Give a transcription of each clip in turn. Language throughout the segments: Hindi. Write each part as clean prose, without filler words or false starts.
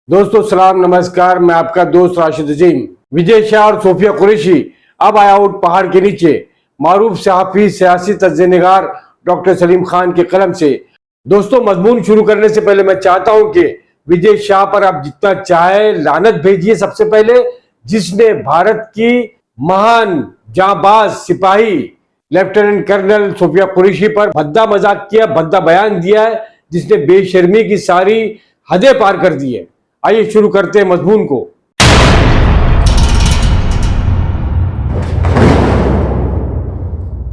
दोस्तों सलाम नमस्कार। मैं आपका दोस्त राशिद अजीम। विजय शाह और सोफिया कुरैशी अब आया आउट पहाड़ के नीचे। मारूफ सहाफी सियासी तज्ज़ियेगार डॉक्टर सलीम खान के कलम से। दोस्तों, मजमून शुरू करने से पहले मैं चाहता हूं कि विजय शाह पर आप जितना चाहे लानत भेजिए। सबसे पहले जिसने भारत की महान जांबाज सिपाही लेफ्टिनेंट कर्नल सोफिया कुरैशी पर भद्दा मजाक किया, भद्दा बयान दिया है, जिसने बेशर्मी की सारी हदें पार कर दी है। आइए शुरू करते हैं मजमून को।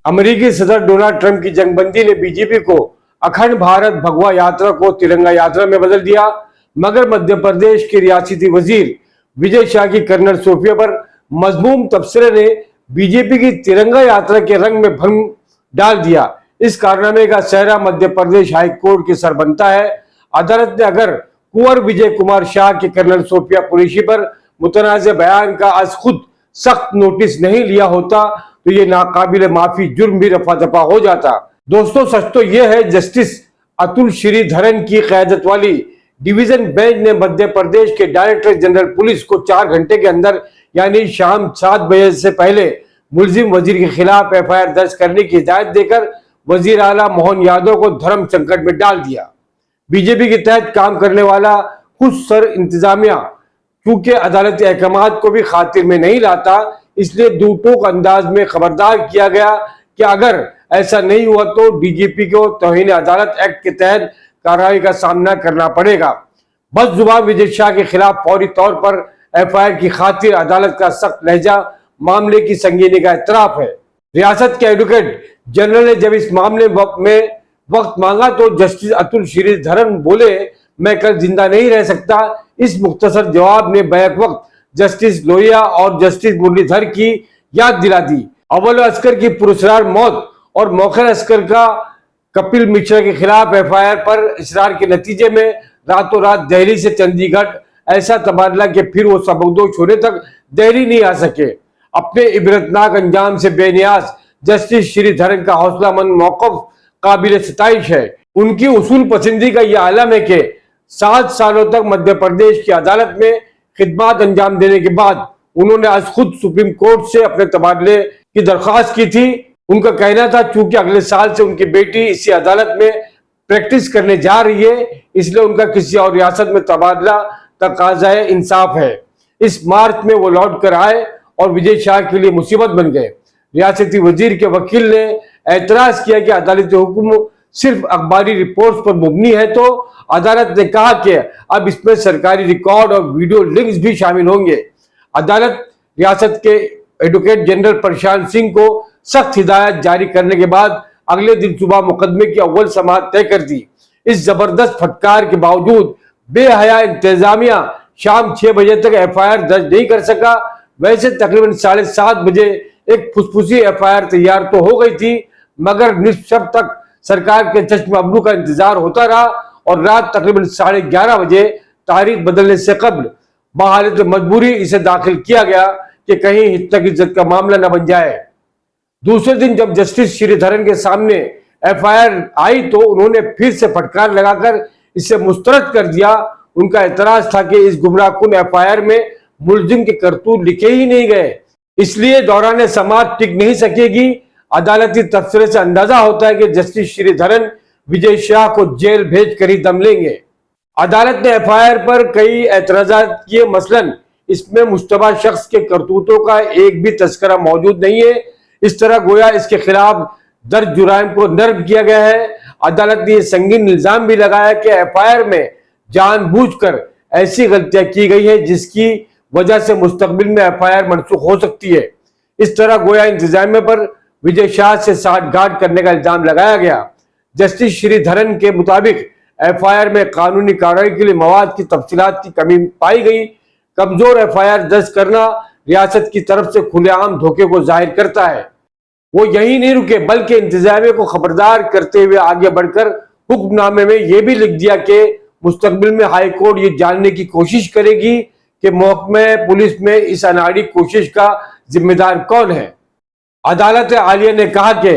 अमेरिकी सदर डोनाल्ड ट्रंप की जंगबंदी ने बीजेपी को अखंड भारत भगवा यात्रा को तिरंगा यात्रा में बदल दिया, मगर मध्य प्रदेश के रियासती वजीर विजय शाह की कर्नल सोफिया पर मजमूम तबसरे ने बीजेपी की तिरंगा यात्रा के रंग में भंग डाल दिया। इस कारनामे का सेहरा मध्य प्रदेश हाई कोर्ट के सर बनता है। अदालत ने अगर कुंवर विजय कुमार शाह के कर्नल सोफिया कुरैशी पर मुतनाज़ बयान का आज खुद सख्त नोटिस नहीं लिया होता तो ये नाकाबिल माफी जुर्म भी रफा दफा हो जाता। दोस्तों, सच तो यह है, जस्टिस अतुल श्रीधरन की क़यादत वाली डिवीजन बेंच ने मध्य प्रदेश के डायरेक्टर जनरल पुलिस को 4 घंटे के अंदर यानी शाम 7 बजे से पहले मुलजिम वजीर के खिलाफ FIR दर्ज करने की हिदायत देकर वजीर आला मोहन यादव को धर्म संकट में डाल दिया। बीजेपी के तहत काम करने वाला खुद सर इंतजामिया क्योंकि अदालती अहकामात को भी खातिर में नहीं लाता, इसलिए दो टोक अंदाज में खबरदार किया गया कि अगर ऐसा नहीं हुआ तो डीजीपी को तौहीन अदालत एक्ट के तहत कार्रवाई का सामना करना पड़ेगा। बस जुबान विजय शाह के खिलाफ फौरी तौर पर FIR की खातिर अदालत का सख्त लहजा मामले की संगीनी का इतराफ है। रियासत के एडवोकेट जनरल ने जब इस मामले में वक्त मांगा तो जस्टिस अतुल श्रीधरन बोले, मैं कल जिंदा नहीं रह सकता। इस मुख्तसर जवाब ने बैक वक्त जस्टिस लोहिया और जस्टिस मुरलीधर की याद दिला दी। अव्वल अस्कर की पुरस्कार मौत और मौखर अस्कर का कपिल मिश्रा के खिलाफ FIR पर इसरार के नतीजे में रातों रात दिल्ली से चंडीगढ़ ऐसा तबादला कि फिर वो सबकदोश होने तक दिल्ली नहीं आ सके। अपने इबरतनाक अंजाम से बेनियाज जस्टिस श्रीधरन का हौसलामंद मौक़िफ़ काबिल सताइश है। उनकी उसूल पसंदी का यह आलम है कि 7 सालों तक मध्य प्रदेश की अदालत में खिदमत अंजाम देने के बाद उन्होंने आज खुद सुप्रीम कोर्ट से अपने तबादले की दरख्वास्त की थी। उनका कहना था चूंकि अगले साल से उनकी बेटी इसी अदालत में प्रैक्टिस करने जा रही है, इसलिए उनका किसी और रियासत में तबादला तकाज़ाए इंसाफ है। इस मार्च में वो लौट कर आए और विजय शाह के लिए मुसीबत बन गए। रियासती वजीर के वकील ने एतराज किया कि अदालती हुक्म सिर्फ अखबारी रिपोर्ट्स पर मुबनी है, तो अदालत ने कहा कि अब इसमें सरकारी रिकॉर्ड और वीडियो लिंक्स भी शामिल होंगे। अदालत रियासत के एडवोकेट जनरल प्रशांत सिंह को सख्त हिदायत जारी करने के बाद अगले दिन सुबह मुकदमे की अव्वल समाअत तय कर दी। इस जबरदस्त फटकार के बावजूद बेहया इंतजामिया शाम 6 बजे तक FIR दर्ज नहीं कर सका। वैसे तकरीबन 7:30 बजे एक फुसफुसी FIR तैयार तो हो गई थी, मगर निस्फ शब तक सरकार के चश्म अबरू का इंतजार होता रहा और रात तकरीबन 11:30 बजे तारीख बदलने से कबल बहालत मजबूरी इसे दाखिल किया गया कि कहीं हित्तक इज्जत का मामला न बन जाए। दूसरे दिन जब जस्टिस श्रीधरन के सामने FIR आई तो उन्होंने फिर से फटकार लगाकर इसे मुस्तरद कर दिया। उनका एतराज था कि इस गुमराहकुन FIR में मुलजिम के करतूत लिखे ही नहीं गए, इसलिए दौरान समाअत टिक नहीं सकेगी। अदालती तबसरे से अंदाजा होता है कि जस्टिस श्रीधरन विजय शाह को जेल भेज कर ही दम लेंगे। अदालत ने FIR पर कई एतराजात किए, मसलन इसमें मुश्तबा शख्स के करतूतों का एक भी तस्करा मौजूद नहीं है। इस तरह गोया इसके खिलाफ दर्ज जुराइम को नर्म किया गया है। अदालत ने यह संगीन इल्जाम भी लगाया कि FIR में जानबूझकर ऐसी गलतियां की गई है जिसकी वजह से मुस्तकबिल में FIR मनसूख हो सकती है। इस तरह गोया इंतजामिया पर विजय शाह से साठगांठ करने का इल्जाम लगाया गया। जस्टिस श्रीधरन के मुताबिक FIR में कानूनी कार्रवाई के लिए मवाद की तफसीलात की कमी पाई गई। कमजोर FIR दर्ज करना रियासत की तरफ से खुलेआम धोखे को जाहिर करता है। वो यही नहीं रुके बल्कि इंतजामिया को खबरदार करते हुए आगे बढ़कर हुक्मनामे में यह भी लिख दिया कि मुस्तकबिल में हाई कोर्ट ये जानने की कोशिश करेगी कि महकमे पुलिस में इस अनाड़ी कोशिश का जिम्मेदार कौन है। अदालत आलिया ने कहा कि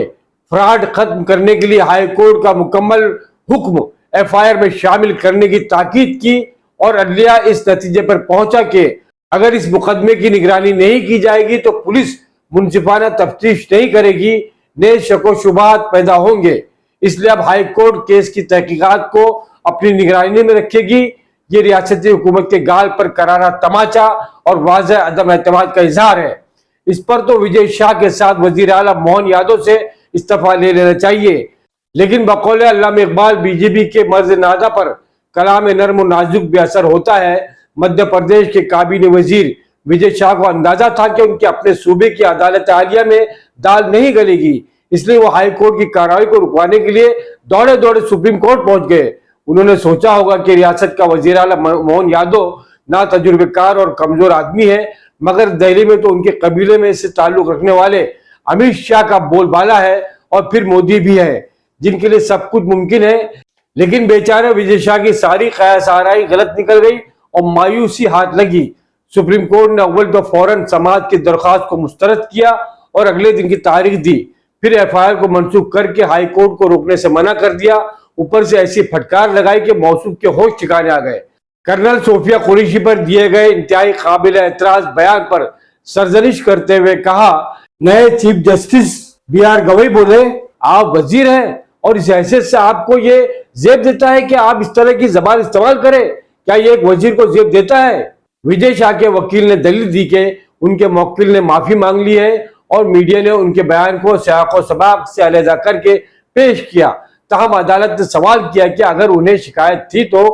फ्रॉड खत्म करने के लिए हाई कोर्ट का मुकम्मल हुक्म FIR में शामिल करने की ताकीद की और अदलिया इस नतीजे पर पहुंचा कि अगर इस मुकदमे की निगरानी नहीं की जाएगी तो पुलिस मुंसिफाना तफ्तीश नहीं करेगी, नए शको शुबात पैदा होंगे। इसलिए अब हाई कोर्ट केस की तहकीकात को अपनी निगरानी में रखेगी। ये रियासती हुकूमत के गाल पर करारा तमाचा और वाज़ेह अदम एतमाद का इजहार है। इस पर तो विजय शाह के साथ वजीर आला मोहन यादव से इस्तीफा ले लेना चाहिए, लेकिन बकौल अल्लामा इकबाल बीजेपी के मर्ज नादा पर कलाम नर्म और नाजुक भी असर होता है। मध्य प्रदेश के काबीना वजीर विजय शाह को अंदाजा था कि उनके अपने सूबे की अदालत आलिया में दाल नहीं गलेगी, इसलिए वो हाई कोर्ट की कार्रवाई को रुकवाने के लिए दौड़े दौड़े सुप्रीम कोर्ट पहुंच गए। उन्होंने सोचा होगा कि रियासत का वजीर आला मोहन यादव ना तजुर्बेकार और कमजोर आदमी है, मगर दिल्ली में तो उनके कबीले में से ताल्लुक रखने वाले अमित शाह का बोलबाला है और फिर मोदी भी है, जिनके लिए सब कुछ मुमकिन है। लेकिन बेचारे विजय शाह की सारी कयास आराई गलत निकल गई और मायूसी हाथ लगी। सुप्रीम कोर्ट ने अव्वल तो फौरन समाज की दरख्वास्त को मुस्तरद किया और अगले दिन की तारीख दी, फिर एफआईआर को मंसूख करके हाई कोर्ट को रोकने से मना कर दिया। ऊपर से ऐसी फटकार लगाई कि मौसूफ के होश ठिकाने आ गए। कर्नल सोफिया कुरैशी पर दिए गए इंतहाई काबिल एतराज बयान पर सरजनिश करते हुए कहा, नए चीफ जस्टिस बी.आर. गवई बोले, आप वजीर हैं और इस हैसियत से आपको ये जेब देता है कि आप इस तरह की जबान इस्तेमाल करें? क्या ये एक वजीर को जेब देता है? विजय शाह के वकील ने दलील दी कि उनके मुवक्किल ने माफी मांग ली है और मीडिया ने उनके बयान को सियाक़ो सबाक़ से अलहदा करके पेश किया। ताहम अदालत ने सवाल किया कि अगर उन्हें शिकायत थी तो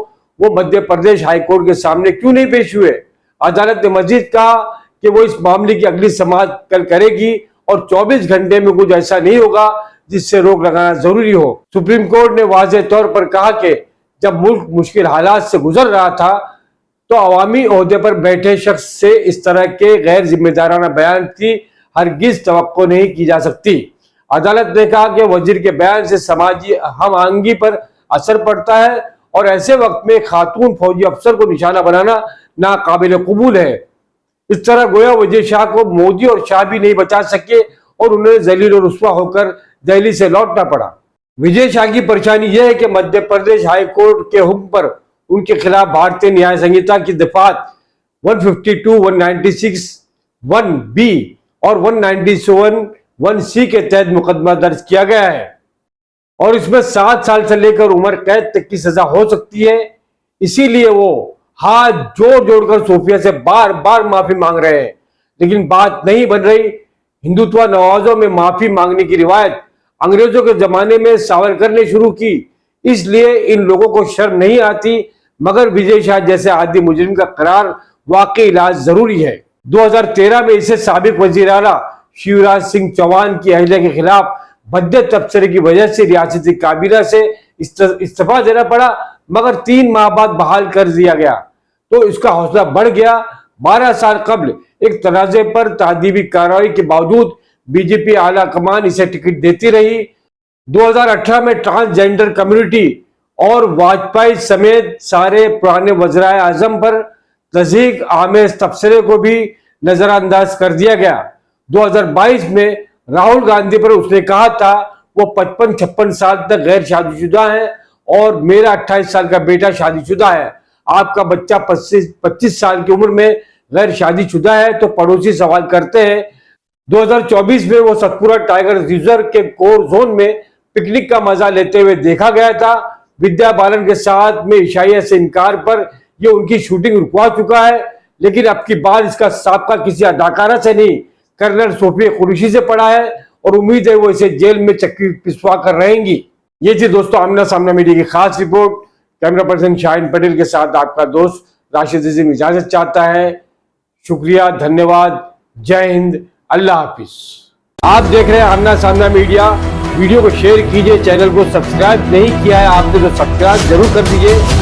वो मध्य प्रदेश हाई कोर्ट के सामने क्यों नहीं पेश हुए। अदालत ने मजीद कहा कि वो इस मामले की अगली समाअत कल करेगी और 24 घंटे में कुछ ऐसा नहीं होगा जिससे रोक लगाना जरूरी हो। सुप्रीम कोर्ट ने वाज़ेह तौर पर कहा कि जब मुल्क मुश्किल हालात से गुजर रहा था तो अवामी ओहदे पर बैठे शख्स से इस तरह के गैर जिम्मेदाराना बयान की हरगिज तवक्को नहीं की जा सकती। अदालत ने कहा कि वजीर के बयान से समाजी हम आहंगी पर असर पड़ता है और ऐसे वक्त में खातून फौजी अफसर को निशाना बनाना नाकाबिल कबूल है। इस तरह गोया वजीर शाह को मोदी और शाह भी नहीं बचा सके और उन्हें जलील और रुस्वा होकर दिल्ली से लौटना पड़ा। विजय शाह की परेशानी यह है कि मध्य प्रदेश हाई कोर्ट के हुक्म पर उनके खिलाफ भारतीय न्याय संहिता की दफात 152, 196, 1B और 197, 1C के तहत मुकदमा दर्ज किया गया है और इसमें 7 साल से लेकर उम्र कैद तक की सजा हो सकती है। इसीलिए वो हाथ जोड़ जोड़कर सोफिया से बार बार माफी मांग रहे हैं, लेकिन बात नहीं बन रही। हिंदुत्व नवाजों में माफी मांगने की रिवायत अंग्रेजों के जमाने में सावरकर ने शुरू की, इसलिए इन लोगों को शर्म नहीं आती, मगर विजय शाह जैसे आदि मुजरिम का करार वाकई इलाज जरूरी है। 2013 में इसे साबिक वजीर आला शिवराज सिंह चौहान की अहलिया के खिलाफ भद्दे तबसरे की वजह से रियासती काबीना से इस्तीफा देना पड़ा, मगर 3 माह बाद बहाल कर दिया गया तो इसका हौसला बढ़ गया। 12 साल कबल एक तनाजे पर तादीबी कार्रवाई के बावजूद बीजेपी आला कमान इसे टिकट देती रही। 2018 में ट्रांसजेंडर कम्युनिटी और वाजपेयी समेत सारे पुराने वज़राए आजम पर तज़हीक आमेज तबसरे को भी नजरअंदाज कर दिया गया। 2022 में राहुल गांधी पर उसने कहा था वो 55-56 साल तक गैर शादीशुदा है और मेरा 28 साल का बेटा शादीशुदा है, आपका बच्चा 25 साल की उम्र में गैर शादीशुदा है, तो पड़ोसी सवाल करते हैं। 2024 में वो सतपुरा टाइगर रिजर्व के कोर जोन में पिकनिक का मजा लेते हुए देखा गया था। विद्या बालन के साथ में ईशाइया से इनकार पर ये उनकी शूटिंग रुकवा चुका है, लेकिन अब की बार इसका साबका किसी अदाकारा से नहीं कर्नल सोफिया कुरैशी से पड़ा है और उम्मीद है वो इसे जेल में चक्की पिसवा कर रहेंगी। ये थी दोस्तों आमना सामना मीडिया की खास report. Camera person Shaheen Patel के साथ आपका दोस्त राशिद अजीम इजाजत चाहता है। शुक्रिया, धन्यवाद, जय हिंद, अल्लाह हाफिज। आप देख रहे हैं आमना सामना मीडिया। वीडियो को शेयर कीजिए, चैनल को सब्सक्राइब नहीं किया है आपने तो सब्सक्राइब जरूर कर दीजिए।